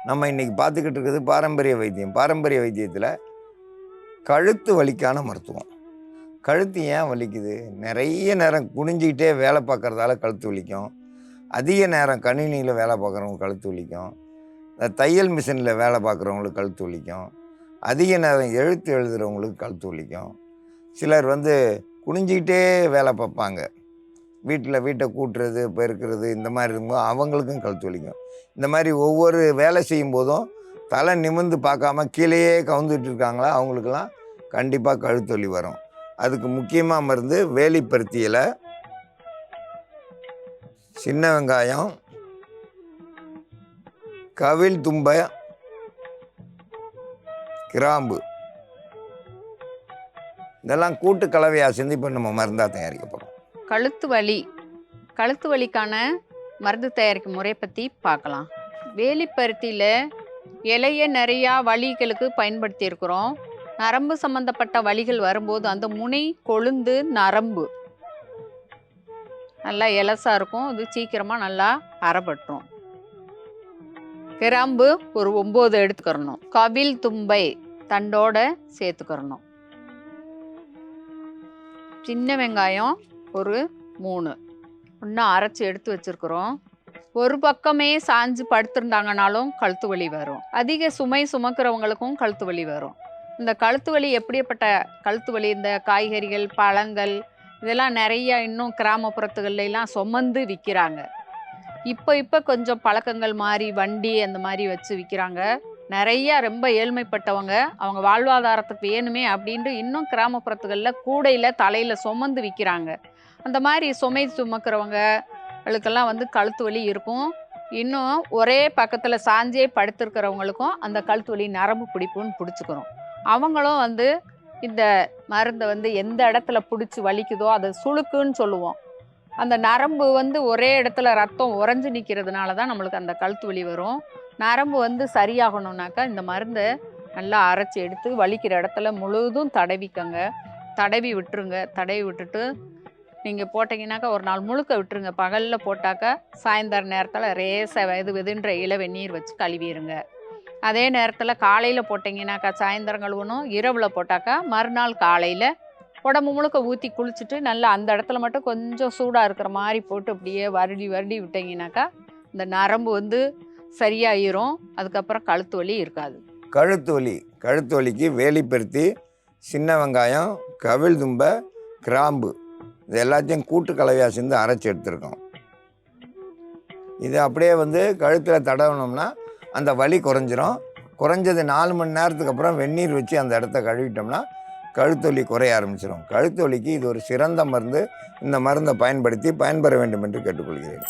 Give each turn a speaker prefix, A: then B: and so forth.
A: நம்ம இன்றைக்கி பார்த்துக்கிட்டு இருக்கிறது பாரம்பரிய வைத்தியம். பாரம்பரிய வைத்தியத்தில் கழுத்து வலிக்கான மருத்துவம். கழுத்து ஏன் வலிக்குது? நிறைய நேரம் குனிஞ்சிக்கிட்டே வேலை பார்க்குறதால கழுத்து வலிக்கும். அதிக நேரம் கணினியில் வேலை பார்க்குறவங்க கழுத்து வலிக்கும். தையல் மிஷினில் வேலை பார்க்குறவங்களுக்கு கழுத்து வலிக்கும். அதிக நேரம் எழுத்து எழுதுகிறவங்களுக்கு கழுத்து வலிக்கும். சிலர் குனிஞ்சிக்கிட்டே வேலை பார்ப்பாங்க. வீட்டை கூட்டுறது, பெருக்கிறது இந்த மாதிரி இருக்கும்போது அவங்களுக்கும் கழுத்து வலிக்கும். இந்த மாதிரி ஒவ்வொரு வேலை செய்யும் போதும் தலை நிமிர்ந்து பார்க்காம கீழேயே கவுந்துட்டு இருக்காங்களா, அவங்களுக்கெல்லாம் கண்டிப்பாக கழுத்து வலி வரும். அதுக்கு முக்கியமாக மருந்து வேலிப்பருத்தி இலை, சின்ன வெங்காயம், கவில் தும்பை, கிராம்பு, இதெல்லாம் கூட்டு கலவையாக செஞ்சு இப்போ நம்ம மருந்தாக தயாரிக்கப்படும்.
B: கழுத்து வலிக்கான மருந்து தயாரிக்கும் முறை பற்றி பார்க்கலாம். வேலிப்பருத்தியில் இலைய நிறையா வலிகளுக்கு பயன்படுத்தி இருக்கிறோம். நரம்பு சம்மந்தப்பட்ட வலிகள் வரும்போது அந்த முனை கொழுந்து நரம்பு நல்லா எலசாக இருக்கும். இது சீக்கிரமாக நல்லா அறப்பட்டுரும். கிராம்பு ஒரு 9 எடுத்துக்கிறணும். கவில் தும்பை தண்டோட சேர்த்துக்கிறணும். சின்ன வெங்காயம் ஒரு 3 இன்னும் அரைச்சி எடுத்து வச்சுருக்குறோம். ஒரு பக்கமே சாஞ்சு படுத்திருந்தாங்கனாலும் கழுத்து வலி வரும். அதிக சுமை சுமக்கிறவங்களுக்கும் கழுத்து வலி வரும். இந்த கழுத்து வலி எப்படிப்பட்ட கழுத்து வலி? இந்த காய்கறிகள், பழங்கள் இதெல்லாம் நிறையா இன்னும் கிராமப்புறத்துகள்லாம் சுமந்து விற்கிறாங்க. இப்போ கொஞ்சம் பழக்கங்கள் மாறி வண்டி அந்த மாதிரி வச்சு விற்கிறாங்க. நிறையா ரொம்ப ஏழ்மைப்பட்டவங்க அவங்க வாழ்வாதாரத்துக்கு வேணுமே அப்படின்ட்டு இன்னும் கிராமப்புறத்துகளில் கூடையில் தலையில் சுமந்து விற்கிறாங்க. அந்த மாதிரி சுமை சுமக்கிறவங்களுக்கெல்லாம் கழுத்து வலி இருக்கும். இன்னும் ஒரே பக்கத்தில் சாஞ்சே படுத்திருக்கிறவங்களுக்கும் அந்த கழுத்து வலி நரம்பு பிடிப்புன்னு பிடிச்சிக்கிறோம். அவங்களும் இந்த மருந்தை எந்த இடத்துல பிடிச்சி வலிக்குதோ அதை சுளுக்குன்னு சொல்லுவோம். அந்த நரம்பு ஒரே இடத்துல ரத்தம் உறைஞ்சி நிற்கிறதுனால தான் நம்மளுக்கு அந்த கழுத்து வலி வரும். நரம்பு சரியாகணுன்னாக்கா இந்த மருந்தை நல்லா அரைச்சி எடுத்து வலிக்கிற இடத்துல முழுதும் தடவிக்கங்க. தடவி விட்டுருங்க. தடவி விட்டுட்டு நீங்கள் போட்டிங்கனாக்கா ஒரு நாள் முழுக்க விட்டுருங்க. பகலில் போட்டாக்கா சாயந்தர நேரத்தில் ரேசாக வெதுன்ற இளவெந்நீர் வச்சு கழுவிடுங்க. அதே நேரத்தில் காலையில் போட்டிங்கனாக்கா சாயந்தரம் கழுவணும். இரவில் போட்டாக்கா மறுநாள் காலையில் உடம்பு முழுக்க ஊற்றி குளிச்சுட்டு நல்லா அந்த இடத்துல மட்டும் கொஞ்சம் சூடாக இருக்கிற மாதிரி போட்டு அப்படியே வருடி விட்டிங்கனாக்கா இந்த நரம்பு சரியாயிரும். அதுக்கப்புறம் கழுத்து வலி இருக்காது.
A: கழுத்து வலிக்கு வேலிப்பருத்தி, சின்ன வெங்காயம், கவில் தும்பை, கிராம்பு இது எல்லாத்தையும் கூட்டு கலவையாக சேர்ந்து அரைச்சி எடுத்துருக்கோம். இது அப்படியே கழுத்தில் தடவினோம்னா அந்த வலி குறைஞ்சிரும். குறைஞ்சது 4 மணி நேரத்துக்கு அப்புறம் வெந்நீர் வச்சு அந்த இடத்த கழுவிட்டோம்னா கழுத்து வலி குறைய ஆரம்பிச்சிடும். கழுத்து வலிக்கு இது ஒரு சிறந்த மருந்து. இந்த மருந்தை பயன்படுத்தி பயன்பெற வேண்டும் என்று கேட்டுக்கொள்கிறேன்.